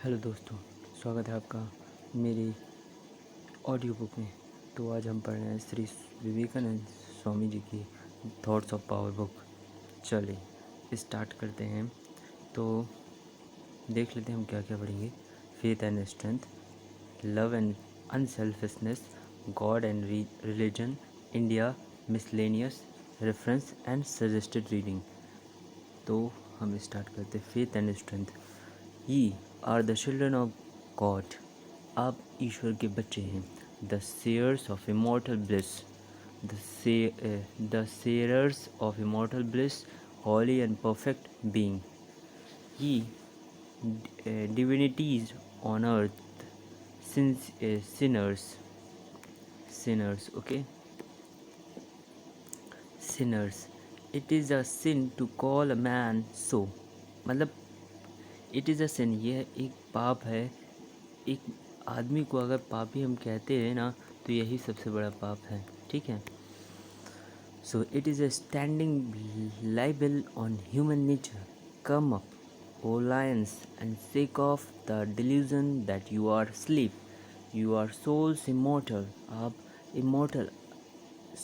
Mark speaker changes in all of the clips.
Speaker 1: Hello दोस्तों, स्वागत है आपका मेरी ऑडियो बुक में। तो आज हम पढ़ रहे हैं श्री विवेकानंद स्वामी जी की थॉट्स ऑफ पावर बुक। चलिए स्टार्ट करते हैं। तो देख लेते हैं हम क्या क्या पढ़ेंगे। Faith and strength, love and unselfishness, God and religion, India miscellaneous, reference and suggested reading. तो हम स्टार्ट करते हैं। Faith and strength. Ye are the children of God. आप ईश्वर के बच्चे हैं। The sharers of immortal bliss. The sharers of immortal bliss, holy and perfect being. Ye divinities on earth, sinners. Okay, sinners. It is a sin to call a man so. मतलब it is अ सिन, यह एक पाप है। एक आदमी को अगर पापी हम कहते हैं ना, तो यही सबसे बड़ा पाप है। ठीक है। So it is a standing libel on human nature. Come up O lions and shake off the delusion that you are sleep. You are souls immortal. आप इमोर्टल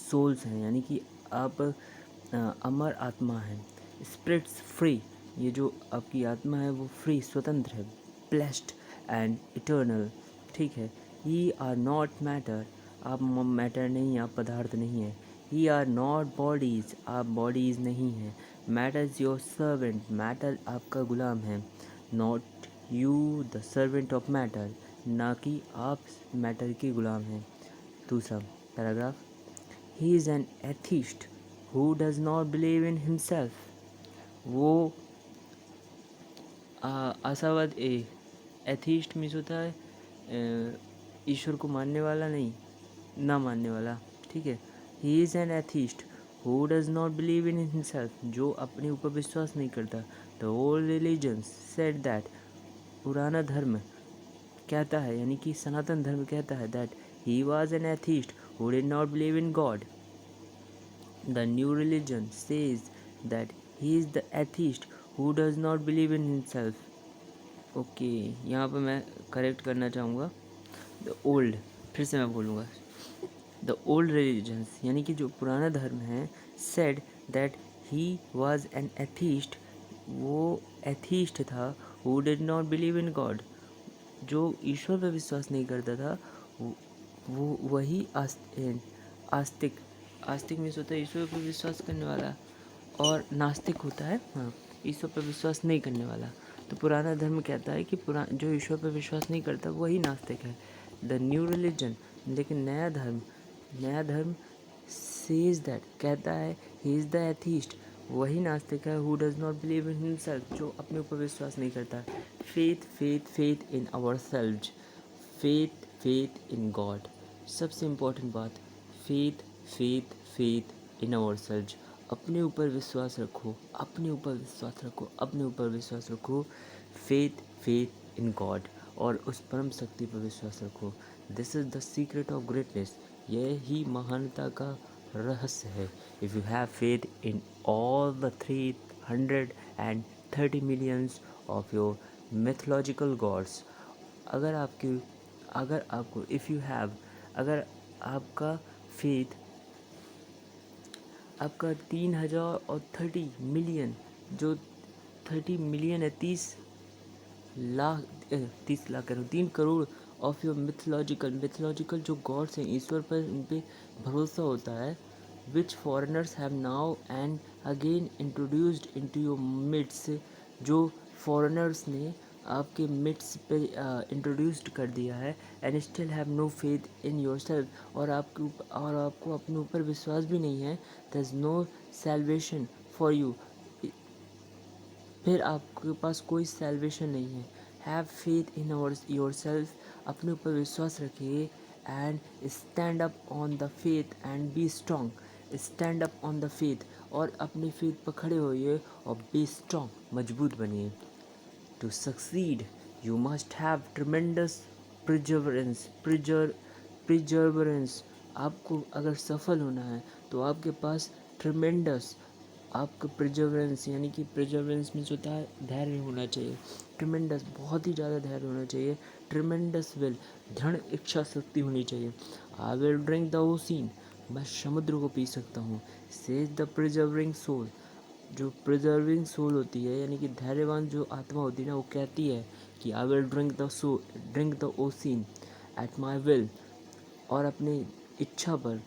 Speaker 1: सोल्स हैं, यानी कि आप अमर आत्मा हैं। स्पिरिट्स फ्री, ये जो आपकी आत्मा है वो फ्री, स्वतंत्र है। Blessed and eternal. ठीक है। ही आर नॉट मैटर, आप मैटर नहीं, आप पदार्थ नहीं है। ही आर नॉट बॉडीज़, आप बॉडीज़ नहीं हैं। Matter is your servant, matter आपका गुलाम है। Not you the servant of matter, ना कि आप मैटर के गुलाम हैं। दूसरा paragraph. He is an atheist who does not believe in himself. वो आशावाद एथीस्ट मीन्स होता है ईश्वर को मानने वाला नहीं, ना मानने वाला। ठीक है। He is an atheist who does not believe in himself, जो अपने ऊपर विश्वास नहीं करता। The old religions said that, पुराना धर्म कहता है, यानी कि सनातन धर्म कहता है, that he was an atheist who did not believe in God. The new religion says that he is the atheist who does not believe in himself. Okay, यहाँ पर मैं करेक्ट करना चाहूँगा। द ओल्ड, फिर से मैं बोलूँगा। द ओल्ड रिलीजन्स, यानी कि जो पुराना धर्म है, said that he was an atheist, वो एथीस्ट था। Who did not believe in God, जो ईश्वर पर विश्वास नहीं करता था, वो वही आस्तिक। आस्तिक मीन्स होता है ईश्वर पर विश्वास करने वाला, और नास्तिक होता है हाँ, ईश्वर पर विश्वास नहीं करने वाला। तो पुराना धर्म कहता है कि जो ईश्वर पर विश्वास नहीं करता वही नास्तिक है। द न्यू रिलीजन, लेकिन नया धर्म सेज दैट, कहता है ही इज़ द एथीस्ट, वही नास्तिक है। Who does not believe in himself, जो अपने ऊपर विश्वास नहीं करता। Faith in ourselves, faith in God. सबसे इम्पोर्टेंट बात, फेथ इन आवर सेल्व्स। अपने ऊपर विश्वास रखो, अपने ऊपर विश्वास रखो, अपने ऊपर विश्वास रखो। फेथ इन गॉड, और उस परम शक्ति पर विश्वास रखो। This is the secret of greatness, यह ही महानता का रहस्य है। If you have faith in all the 330 millions of your mythological gods, अगर आपको इफ़ यू हैव, अगर आपका फेथ, आपका 3030 मिलियन, जो 30 मिलियन है, 30 लाख कह रहा हूँ, 3 करोड़ ऑफ योर मिथोलॉजिकल जो गॉड्स हैं, ईश्वर पर उन पर भरोसा होता है। Which foreigners have now and again introduced into your midst, जो फॉरेनर्स ने आपके मिड्स पे इंट्रोड्यूस्ड कर दिया है। And still have no faith in yourself, और आपको अपने ऊपर विश्वास भी नहीं है। There is no salvation for you, फिर आपके पास कोई सैल्वेशन नहीं है। Have faith in yourself, अपने ऊपर विश्वास रखिए। And stand up on the faith and be strong, stand up on the faith, और अपने फेथ पर खड़े होइए और बी स्ट्रॉन्ग, मजबूत बनिए। To succeed you must have tremendous perseverance. आपको अगर सफल होना है तो आपके पास ट्रिमेंडस, आपका प्रिजर्वेंस, यानी कि प्रिजर्वेंस मीन्स होता है धैर्य होना चाहिए। ट्रिमेंडस, बहुत ही ज़्यादा धैर्य होना चाहिए, ट्रिमेंडस विल, दृढ़ इच्छा शक्ति होनी चाहिए। I will drink the ossein, मैं समुद्र को पी सकता हूँ। सेज द प्रिजर्विंग सोल, जो प्रिजर्विंग सोल होती है यानी कि धैर्यवान जो आत्मा होती है ना, वो कहती है कि I will drink the ossein at my will, और अपनी इच्छा पर।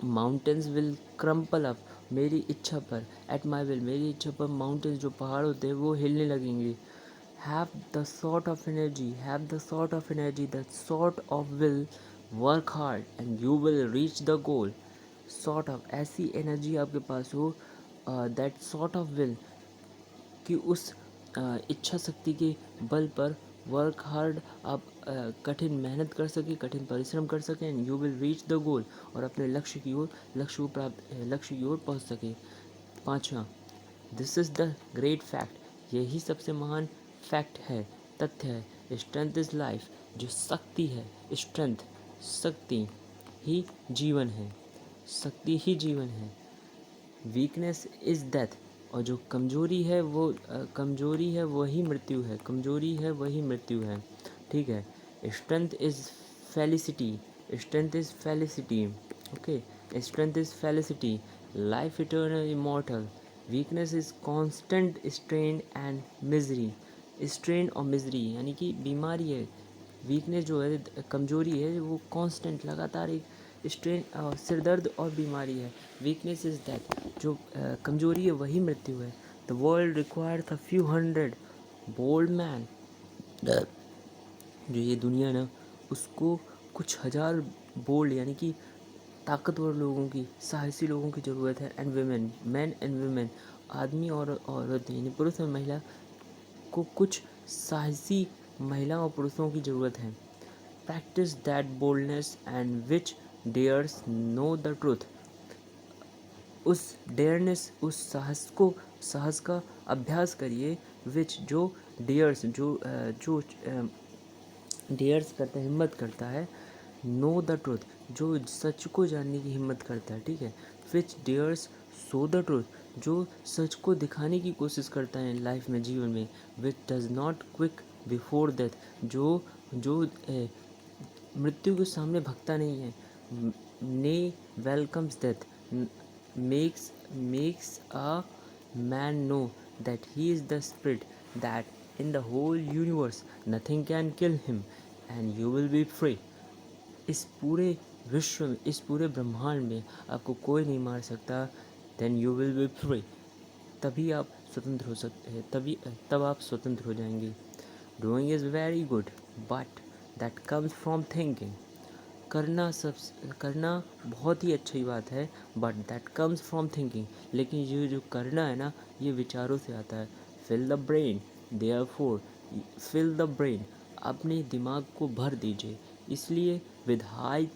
Speaker 1: माउंटेन्स विल क्रम्पल अप, मेरी इच्छा पर, एट माई विल, मेरी इच्छा पर माउंटेन्स जो पहाड़ होते हैं वो हिलने लगेंगे। Have the sort of energy, have the sort of energy, the sort of will, work hard and you will reach the goal. Sort of, ऐसी एनर्जी आपके पास हो, दैट सॉर्ट ऑफ विल, कि उस इच्छा शक्ति के बल पर वर्क हार्ड, आप कठिन मेहनत कर सकें, कठिन परिश्रम कर सकें, and you will reach the goal, और अपने लक्ष्य की ओर, लक्ष्य की ओर पहुंच सके। पाँचवा, this is the great fact, यही सबसे महान फैक्ट है, तथ्य है। स्ट्रेंथ इज़ लाइफ, जो शक्ति है, स्ट्रेंथ, शक्ति ही जीवन है, शक्ति ही जीवन है। वीकनेस इज़ डेथ, और जो कमज़ोरी है वो कमज़ोरी है वही मृत्यु है, कमज़ोरी है वही मृत्यु है। ठीक है। Strength is felicity, strength is felicity, okay, strength is felicity, life eternal immortal, weakness is constant strain and misery, strain और मिजरी यानी कि बीमारी है। वीकनेस जो है, कमज़ोरी है, वो कांस्टेंट, लगातार एक स्ट्रेन, सिर दर्द और बीमारी है। वीकनेस इज़ डेथ, जो कमज़ोरी है वही मृत्यु है। The world requires a few hundred bold man, जो ये दुनिया है ना, उसको कुछ हज़ार बोल्ड यानी कि ताकतवर लोगों की, साहसी लोगों की ज़रूरत है। And women, man and women, आदमी और औरत यानी पुरुष और महिला को कुछ साहसी महिला और पुरुषों की ज़रूरत है। Practice that boldness and which dares know the truth, उस डेयरनेस, उस साहस का अभ्यास करिए, विच, जो डेयर्स, जो डेयर्स करता है, हिम्मत करता है, नो द ट्रूथ, जो सच को जानने की हिम्मत करता है। ठीक है। विच डेयर्स सो द ट्रूथ, जो सच को दिखाने की कोशिश करता है लाइफ में, जीवन में। Which does not quick before death, जो मृत्यु के सामने भगता नहीं है। ने welcomes death, makes a man know that he is the spirit, that in the whole universe nothing can kill him and you will be free। इस पूरे विश्व में, इस पूरे ब्रह्मांड में आपको कोई नहीं मार सकता, then you will be free, तभी आप स्वतंत्र हो सकते हैं, तब आप स्वतंत्र हो जाएंगे। Doing is very good but that comes from thinking, करना बहुत ही अच्छी बात है, but that comes from thinking, लेकिन ये जो करना है ना, ये विचारों से आता है। Fill the brain, therefore fill the brain, अपने दिमाग को भर दीजिए, इसलिए with high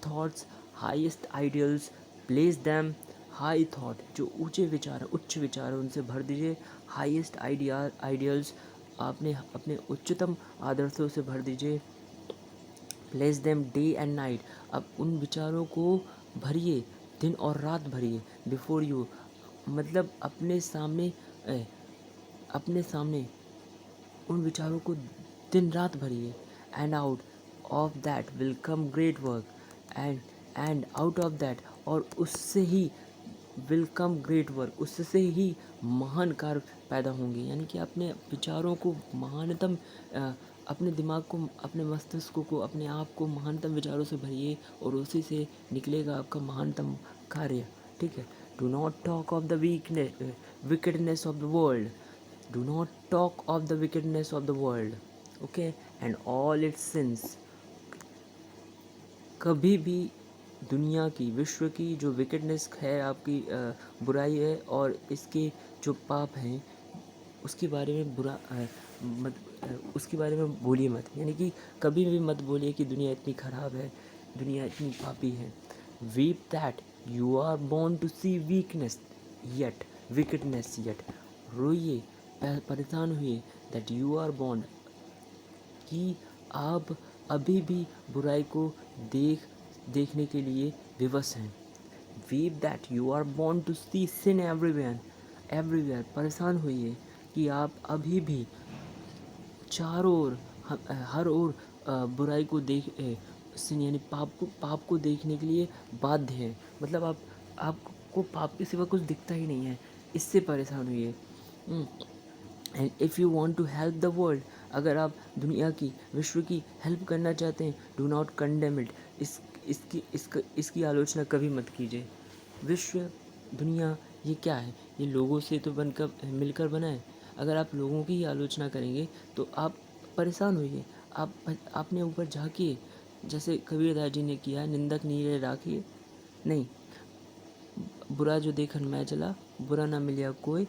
Speaker 1: thoughts highest ideals, place them, high thought, जो ऊंचे विचार, उच्च विचार, उनसे भर दीजिए। हाईएस्ट आइडियल्स, आपने अपने उच्चतम आदर्शों से भर दीजिए। Place them day and night, अब उन विचारों को भरिए, दिन और रात भरिए। बिफोर यू, मतलब अपने सामने उन विचारों को दिन रात भरिए। And out of that will come great work, and out of that, और उससे he will come great work, उससे ही महान कार्य पैदा होंगे। यानी कि अपने विचारों को महानतम, अपने दिमाग को, अपने मस्तिष्क को, अपने आप को महानतम विचारों से भरिए, और उसी से निकलेगा आपका महानतम कार्य। ठीक है। Do not talk of the wickedness of the world, do not talk of the wickedness of the world, okay, and all it's since, कभी भी दुनिया की, विश्व की जो विकेडनेस है, आपकी बुराई है, और इसके जो पाप हैं, उसके बारे में उसके बारे में बोलिए मत। यानी कि कभी भी मत बोलिए कि दुनिया इतनी ख़राब है, दुनिया इतनी पापी है। Weep that you are born to see wickedness yet, रोइए, परेशान हुए, दैट यू आर बोर्न, कि आप अभी भी बुराई को देखने के लिए विवश हैं। Weep that you are born to see sin everywhere, परेशान होइए, कि आप अभी भी चारों ओर हर ओर बुराई को सिन यानी पाप को देखने के लिए बाध्य है। मतलब आपको पाप के सिवा कुछ दिखता ही नहीं है, इससे परेशान हुई है। And if you want to help the world, अगर आप दुनिया की विश्व की हेल्प करना चाहते हैं, डू नॉट कंडेम इट, इसकी आलोचना कभी मत कीजिए। विश्व, दुनिया, ये क्या है? ये लोगों से तो बनकर मिलकर बना है। अगर आप लोगों की ही आलोचना करेंगे तो आप परेशान होइए। आप अपने ऊपर झाँकिए, जैसे कबीरदास जी ने किया, निंदक नीरे राखिए। नहीं, बुरा जो देखन मैं चला, बुरा ना मिलिया कोई,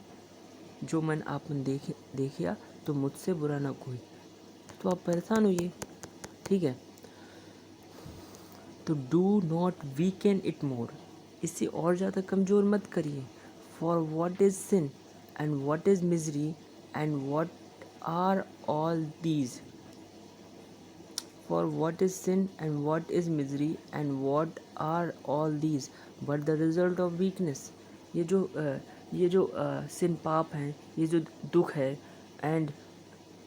Speaker 1: जो मन आपन देखिया, तो मुझसे बुरा ना कोई। तो आप परेशान होइए, ठीक है। तो do not weaken it more, इससे और ज़्यादा कमज़ोर मत करिए। For what is sin and what is misery and what are all these, for what is sin and what is misery and what are all these but the result of weakness. ये जो सिन पाप हैं, ये जो दुख है, and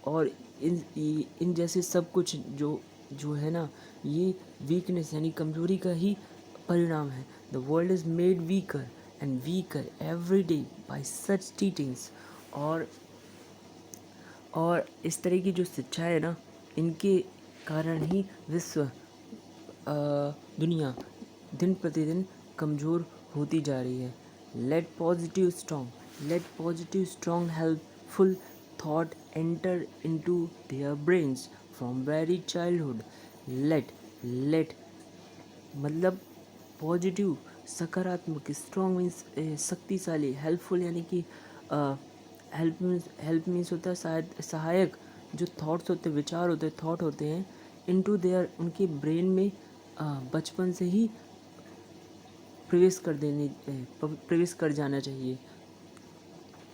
Speaker 1: और इन जैसे सब कुछ जो जो है ना, ये वीकनेस यानी कमजोरी का ही परिणाम है। The world is made weaker and weaker every day bye such teachings. और इस तरह की जो शिक्षा है ना, इनके कारण ही विश्व दुनिया दिन प्रतिदिन कमज़ोर होती जा रही है। Let positive strong helpful thought enter into their brains from very childhood. Let मतलब पॉजिटिव, सकारात्मक, स्ट्रॉन्ग मीन्स शक्तिशाली, हेल्पफुल यानी कि हेल्प मीन्स होता है शायद सहायक। जो थॉट्स होते हैं, विचार होते हैं, थॉट होते हैं, इनटू देयर, उनके ब्रेन में बचपन से ही प्रवेश कर जाना चाहिए।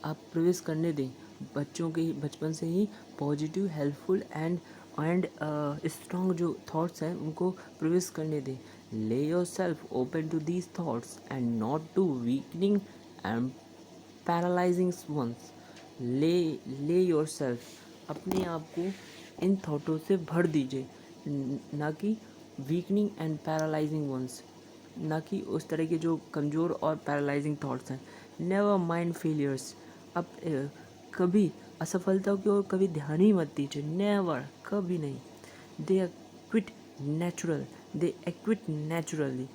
Speaker 1: आप प्रवेश करने दें, बच्चों के बचपन से ही पॉजिटिव, हेल्पफुल एंड स्ट्रॉन्ग जो थॉट्स हैं उनको प्रवेश करने दें। Let yourself open to these thoughts and not to weakening and paralysing ones. Let yourself, अपने आप को इन थॉटों से भर दीजिए, ना कि वीकनिंग एंड पैरालाइजिंग वंस, ना कि उस तरह के जो कमज़ोर और पैरालाइजिंग थॉट्स हैं। नेवर माइंड फेलियर्स, अब कभी असफलता की ओर कभी ध्यान ही मत दीजिए, नेवर, कभी नहीं। They acquit naturally,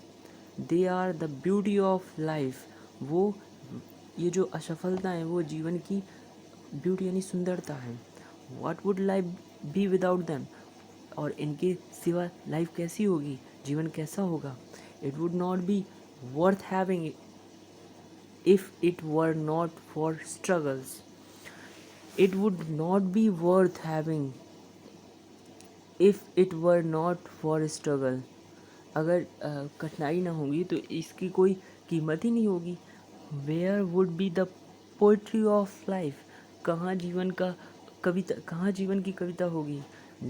Speaker 1: they are the beauty of life. वो ये जो असफलता है वो जीवन की ब्यूटी यानी सुंदरता है। What would life be without them, और इनके सिवा लाइफ कैसी होगी, जीवन कैसा होगा। It would not be worth having if it were not for struggles. It would not be worth having if it were not for struggle. अगर कठिनाई ना होगी तो इसकी कोई कीमत ही नहीं होगी। Where would be the poetry of life? कहाँ जीवन की कविता होगी।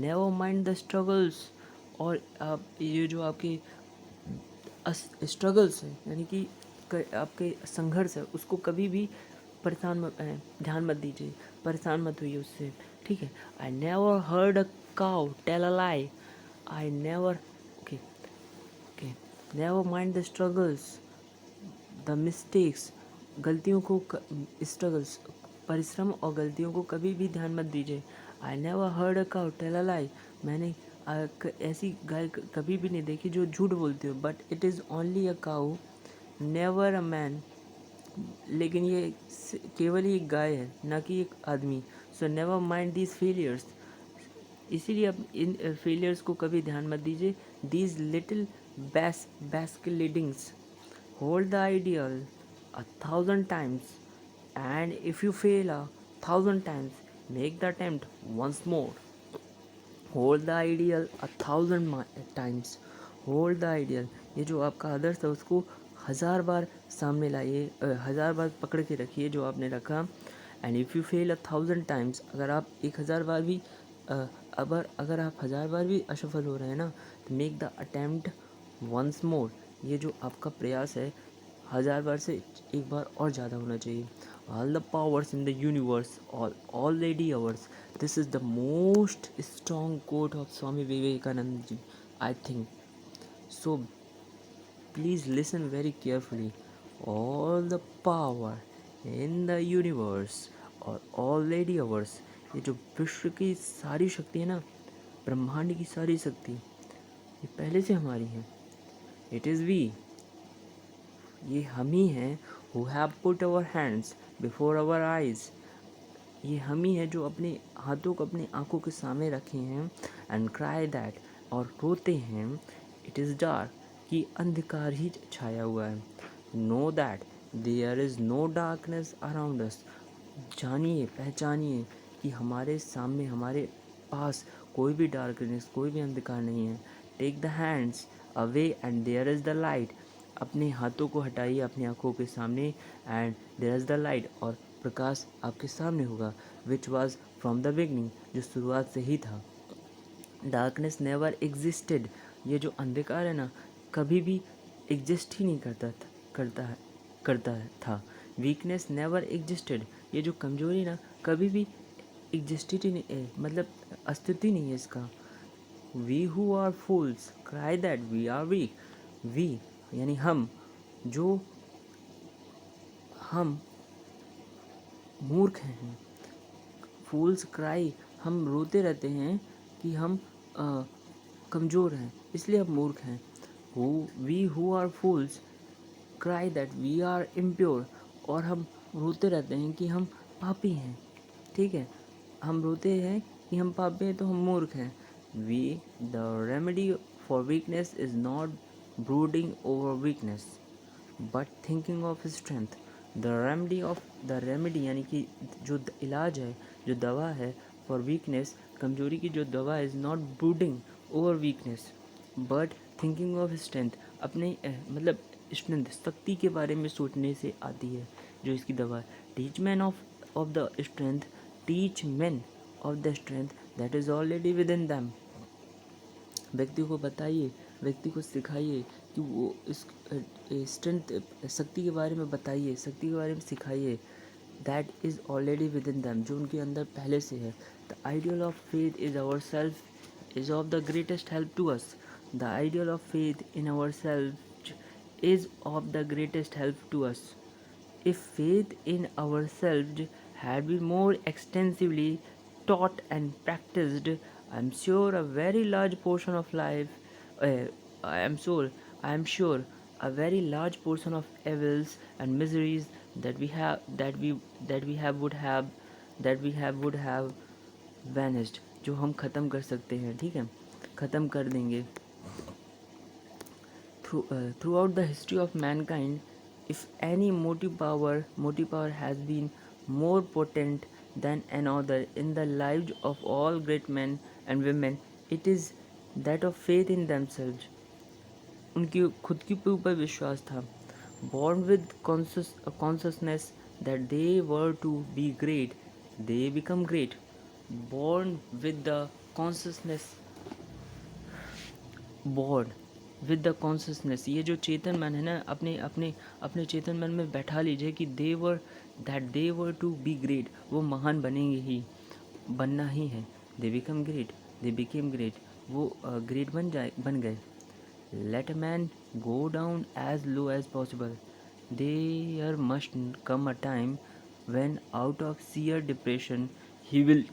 Speaker 1: Never mind the struggles, और आप ये जो आपके स्ट्रगल्स हैं यानी कि आपके संघर्ष है, उसको कभी भी ध्यान मत दीजिए, परेशान मत होइए उससे, ठीक है। I never heard a cow tell a lie, I never okay okay never mind the struggles, the mistakes, गलतियों को स्ट्रगल्स, परिश्रम और गलतियों को कभी भी ध्यान मत दीजिए। I never heard a cow tell a lie, मैंने ऐसी गाय कभी भी नहीं देखी जो झूठ बोलती हो। But it is only a cow, never a man, लेकिन ये केवल ही एक गाय है, ना कि एक आदमी। So never mind these failures, इसीलिए आप इन फेलियर्स को कभी ध्यान मत दीजिए। These little backslidings hold the ideal 1,000 times, and if you fail 1,000 times, make the attempt once more. Hold the ideal 1,000 times. Hold the ideal, ये जो आपका आदर्श है उसको 1,000 बार सामने लाइए, 1,000 बार पकड़ के रखिए जो आपने रखा। And if you fail 1,000 times, अगर आप 1,000 बार भी अगर आप 1,000 बार भी असफल हो रहे हैं ना, तो make the attempt once more, ये जो आपका प्रयास है 1,000 बार से एक बार और ज़्यादा होना चाहिए। all the powers in the universe are already ours. This is the most strong quote of Swami Vivekananda ji, I think. So please listen very carefully. All the power in the universe are already ours. ये जो विश्व की सारी शक्ति है ना, ब्रह्मांड की सारी शक्ति, ये पहले से हमारी है. इट इज़ वी, ये हम ही हैं who have put our hands before our eyes. ये हम ही हैं जो अपने हाथों को अपनी आंखों के सामने रखे हैं. एंड क्राई दैट, और रोते हैं. इट इज़ डार्क, कि अंधकार ही छाया हुआ है. Know that there is no darkness around us. जानिए, पहचानिए कि हमारे सामने, हमारे पास कोई भी डार्कनेस, कोई भी अंधकार नहीं है. Take the hands away and there is the light. अपने हाथों को हटाइए अपनी आंखों के सामने, and there is the light, और प्रकाश आपके सामने होगा. Which was from the beginning, जो शुरुआत से ही था. Darkness never existed. ये जो अंधकार है ना, कभी भी एग्जिस्ट ही नहीं करता था. Weakness never existed. ये जो कमजोरी ना, कभी भी एग्जिस्टेड ही नहीं, मतलब अस्तित्व ही नहीं है इसका. We who are fools cry that we are weak. We यानी हम, जो हम मूर्ख हैं. फूल्स क्राई, हम रोते रहते हैं कि हम कमज़ोर हैं, इसलिए हम मूर्ख हैं. We who are fools cry that we are impure. और हम रोते रहते हैं कि हम पापी हैं. ठीक है, हम रोते हैं कि हम पापी हैं, तो हम मूर्ख हैं. We the remedy for weakness is not brooding over weakness but thinking of strength. The remedy यानी कि जो इलाज है, जो दवा है फॉर वीकनेस, कमजोरी की जो दवा है, is not brooding over weakness but thinking of strength. अपने मतलब स्ट्रेंथ, शक्ति के बारे में सोचने से आती है जो इसकी दवा है. Teach man of the strength, teach man of the strength that is already within them. व्यक्ति को बताइए, व्यक्ति को सिखाइए कि वो इस स्ट्रेंथ, शक्ति के बारे में बताइए, शक्ति के बारे में सिखाइए. That is already within them, जो उनके अंदर पहले से है. The ideal of faith is our self is of the greatest help to us. The ideal of faith in our self is of the greatest help to us. If faith in ourselves had been more extensively taught and practiced, I am sure a very large portion of life, I am sure a very large portion of evils and miseries that we would have vanished. जो हम ख़त्म कर सकते हैं, ठीक है, ख़त्म कर देंगे. Throughout the history of mankind, if any motive power has been more potent than another in the lives of all great men and women, it is that of faith in themselves. उनकी खुद के ऊपर विश्वास था. Born with consciousness that they were to be great, they become great. Born with the consciousness, born with the consciousness. ये जो चेतन मन है ना, अपने चेतन मन में बैठा लीजिए कि they were to be great. वो महान बनेंगे ही, बनना ही है. They become great, they became great. वो ग्रेट बन गए. Let a man go down as low as possible. There must come a time when out of sheer depression he will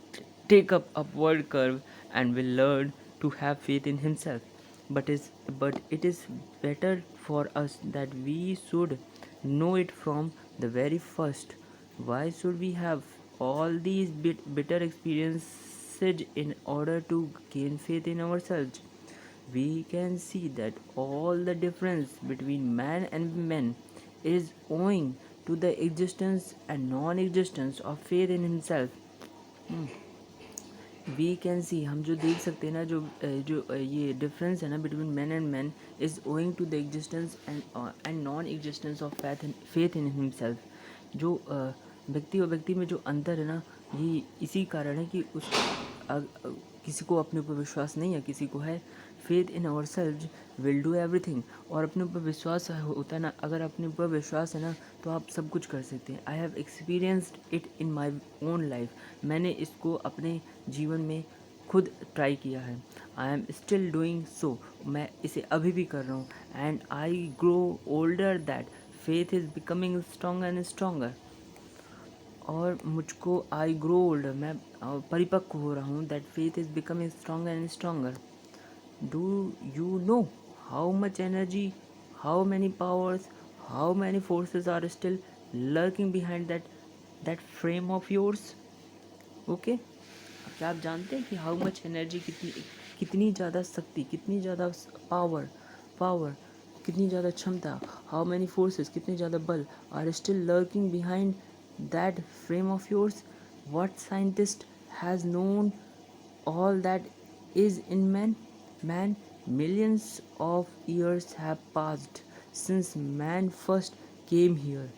Speaker 1: take up upward curve and will learn to have faith in himself. But it is better for us that we should know it from the very first. Why should we have all these bitter experiences in order to gain faith in ourselves? We can see that all the difference between man and woman is owing to the existence and non-existence of faith in himself. We can see, हम जो देख सकते हैं ना, जो ये difference है ना between man and man, is owing to the existence and non existence of faith in himself. जो व्यक्ति और व्यक्ति में जो अंतर है ना, ये इसी कारण है कि किसी को अपने ऊपर विश्वास नहीं है, किसी को है. Faith in our self will do everything. और अपने ऊपर विश्वास होता है ना, अगर अपने ऊपर विश्वास है ना तो आप सब कुछ कर सकते हैं। I have experienced it in my own life. मैंने इसको अपने जीवन में खुद ट्राई किया है। I am still doing so, मैं इसे अभी भी कर रहा हूँ। And I grow older that faith is becoming stronger and stronger. और मुझको आई ग्रो ओल्डर, मैं परिपक्व हो रहा हूँ। That faith is becoming stronger and stronger. Do you know how much energy, how many powers, how many forces are still lurking behind that frame of yours? Okay, क्या आप जानते हैं कि हाउ मच एनर्जी, कितनी कितनी ज़्यादा शक्ति, कितनी ज़्यादा पावर पावर कितनी ज़्यादा क्षमता, हाउ मैनी फोर्सेस, कितने ज़्यादा बल are still lurking behind that frame of yours? What scientist has known all that is in man? Millions of years have passed since man first came here.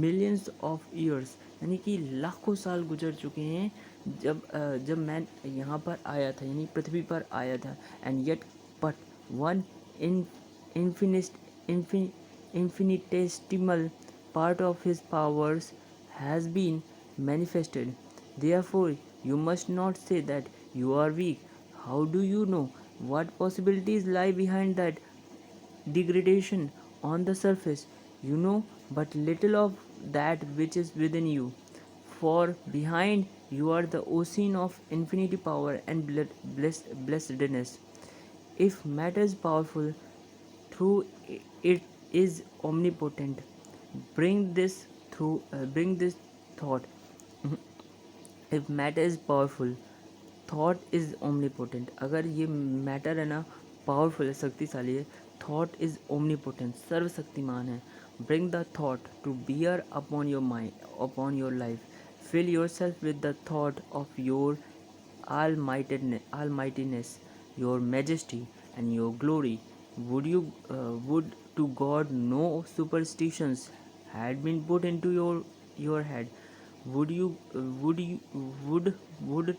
Speaker 1: Millions of years यानी कि लाखों साल गुजर चुके हैं जब मैन यहाँ पर आया था, यानी पृथ्वी पर आया था। And yet but one in infinitesimal part of his powers has been manifested. Therefore, you must not say that you are weak. How do you know what possibilities lie behind that degradation on the surface? You know but little of that which is within you. For behind you are the ocean of infinity power and blessedness. If matter is powerful, through it is omnipotent. Bring this thought. If matter is powerful, thought is omnipotent. अगर ये matter है ना powerful है, शक्तिशाली है, thought is omnipotent, सर्वशक्तिमान है। Bring the thought to bear upon your mind, upon your life. Fill yourself with the thought of your almightiness, your majesty, and your glory. Would to God no superstitions had been put into your head. Would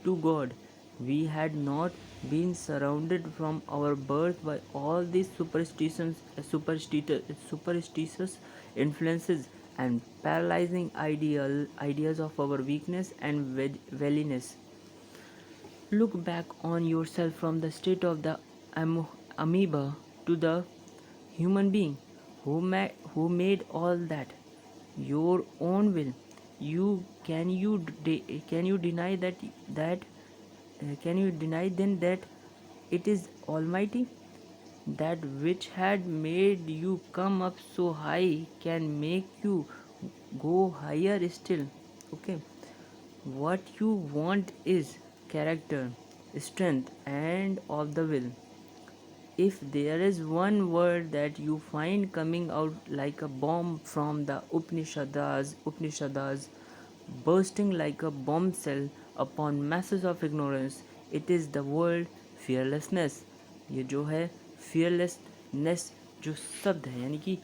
Speaker 1: to God we had not been surrounded from our birth by all these superstitious influences and paralyzing ideas of our weakness and vailiness. Look back on yourself from the state of the amoeba to the human being who made all that your own will. Can you deny can you deny then that it is Almighty? That which had made you come up so high can make you go higher still. Okay. What you want is character, strength, and of the will. If there is one word that you find coming out like a bomb from the Upanishads, bursting like a bombshell upon masses of ignorance, it is the word fearlessness. ये जो है fearlessness जो शब्द है, यानी कि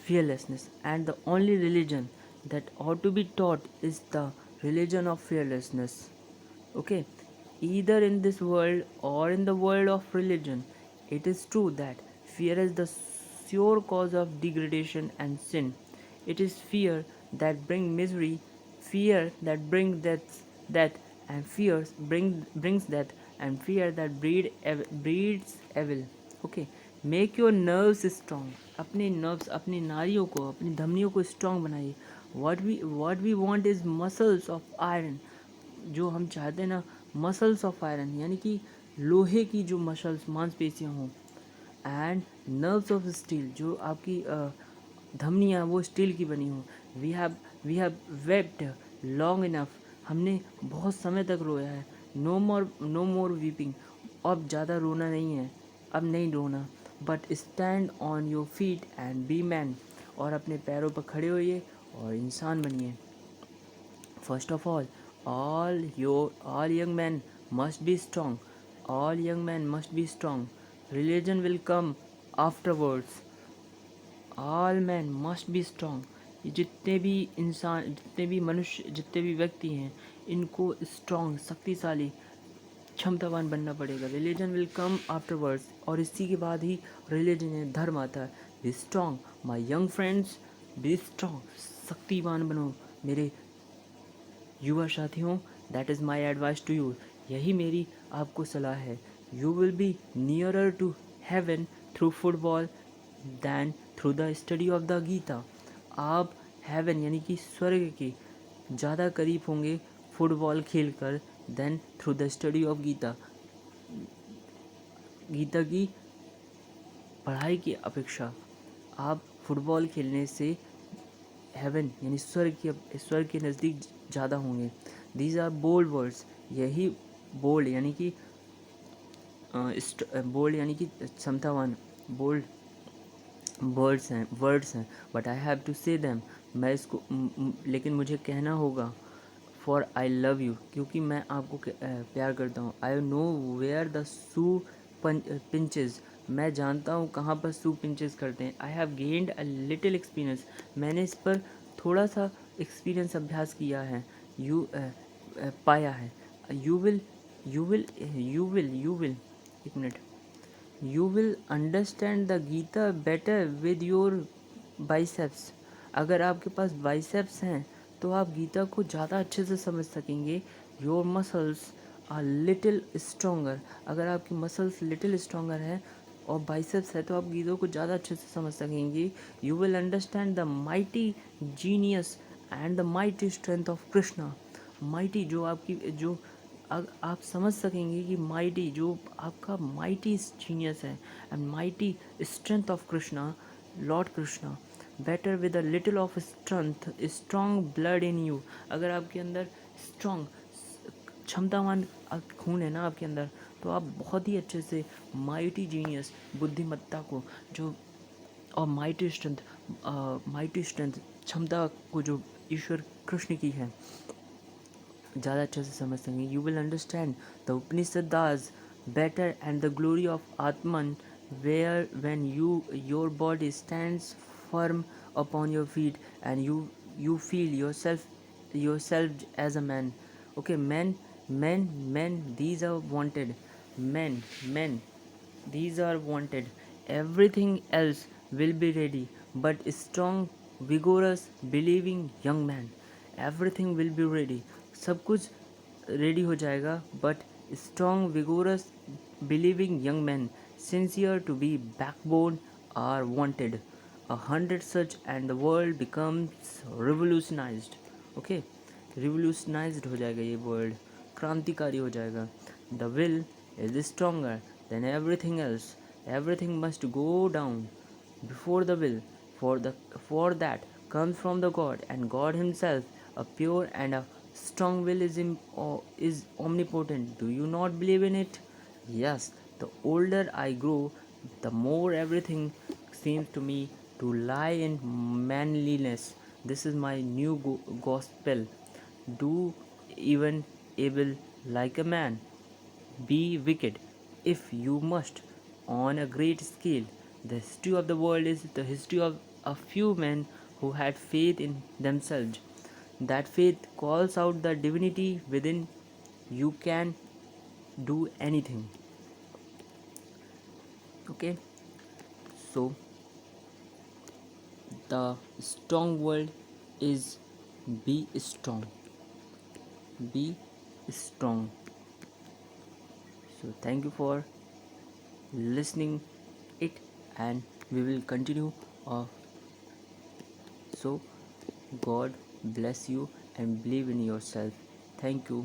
Speaker 1: fearlessness, and the only religion that ought to be taught is the religion of fearlessness. Okay, either in this world or in the world of religion, it is true that fear is the sure cause of degradation and sin. It is fear that brings misery, fear that brings death, and brings death, and fear that breeds evil. Okay, make your nerves strong. अपने nerves, अपनी नाड़ियों को, अपनी धमनियों को strong बनाइए। What we want is muscles of iron. जो हम चाहते हैं ना, मसल्स ऑफ आयरन, यानी कि लोहे की जो मसल्स, मांसपेशियाँ हों। एंड नर्व्स ऑफ स्टील, जो आपकी धमनियाँ वो स्टील की बनी हों। We have wept long enough. हमने बहुत समय तक रोया है। No more weeping. अब ज़्यादा रोना नहीं है, अब नहीं रोना। But stand on your feet and be man. और अपने पैरों पर खड़े होइए और इंसान बनिए। First of all young men must be strong. All young men must be strong. Religion will come afterwards. All men must be strong. ये जितने भी इंसान, जितने भी मनुष्य, जितने भी व्यक्ति हैं, इनको स्ट्रॉन्ग, शक्तिशाली, क्षमतावान बनना पड़ेगा। रिलीजन विल कम आफ्टरवर्ड्स, और इसी के बाद ही रिलीजन है, धर्म आता है। Be strong my young friends, be strong, शक्तिवान बनो मेरे युवा साथियों। That is my advice to you, यही मेरी आपको सलाह है। You will be nearer to heaven through football than through the study of the Gita. आप हेवन यानी कि स्वर्ग के ज़्यादा करीब होंगे फुटबॉल खेल कर then through the study of Gita. Gita की पढ़ाई की अपेक्षा आप फुटबॉल खेलने से हेवन यानी स्वर्ग के नज़दीक ज़्यादा होंगे। दीज आर बोल्ड वर्ड्स, यही बोल्ड यानी कि बोल्ड यानी कि क्षमतावान, बोल्ड वर्ड्स हैं, बट आई हैव टू से देम, मैं इसको लेकिन मुझे कहना होगा। फॉर आई लव यू, क्योंकि मैं आपको प्यार करता हूँ। I know where the shoe pinches, मैं जानता हूँ कहाँ पर शू पिंचेस करते हैं। I have gained a little experience, मैंने इस पर थोड़ा सा एक्सपीरियंस, अभ्यास किया है, पाया है। You will you will you will एक minute, you will understand the Gita better with your biceps, अगर आपके पास बाइसेप्स हैं तो आप गीता को ज़्यादा अच्छे से समझ सकेंगे। Your muscles are little stronger, अगर आपकी मसल्स लिटिल स्ट्रोंगर है और बाइसेप्स है तो आप गीता को ज़्यादा अच्छे से समझ सकेंगे। You will understand the mighty genius and the mighty strength of Krishna, mighty जो आपकी जो आप समझ सकेंगे कि माइटी जो आपका माइटी जीनियस है and mighty strength of Krishna, Lord Krishna. Better with a little of strength strong blood in you, अगर आपके अंदर स्ट्रॉन्ग क्षमतावान खून है ना आपके अंदर, तो आप बहुत ही अच्छे से माइटी जीनियस बुद्धिमत्ता को जो और माइटी स्ट्रेंथ क्षमता को जो ईश्वर कृष्ण की है ज़्यादा अच्छे से समझ सकेंगे। You will understand the Upanishads better and the glory of Atman where when your body stands firm upon your feet and you feel yourself as a man. Okay, men, these are wanted. Men, these are wanted. Everything else will be ready, but strong, vigorous, believing young man, everything will be ready, सब कुछ ready हो जाएगा, but strong vigorous believing young man sincere to be backbone are wanted. 100 such and the world becomes revolutionized. Okay, revolutionised हो जाएगा ये world, क्रांतिकारी हो जाएगा। The will is stronger than everything else, everything must go down before the will, for that comes from the God, and God Himself, a pure and a strong will is omnipotent. Do you not believe in it? Yes. The older I grow, the more everything seems to me to lie in manliness. This is my new gospel. Do even able like a man, be wicked if you must, on a great scale. The history of the world is the history of a few men who had faith in themselves. That faith calls out the divinity within. You can do anything. Okay, so the strong world is be strong. Be strong. So, thank you for listening it, and we will continue. So God bless you and believe in yourself. Thank you.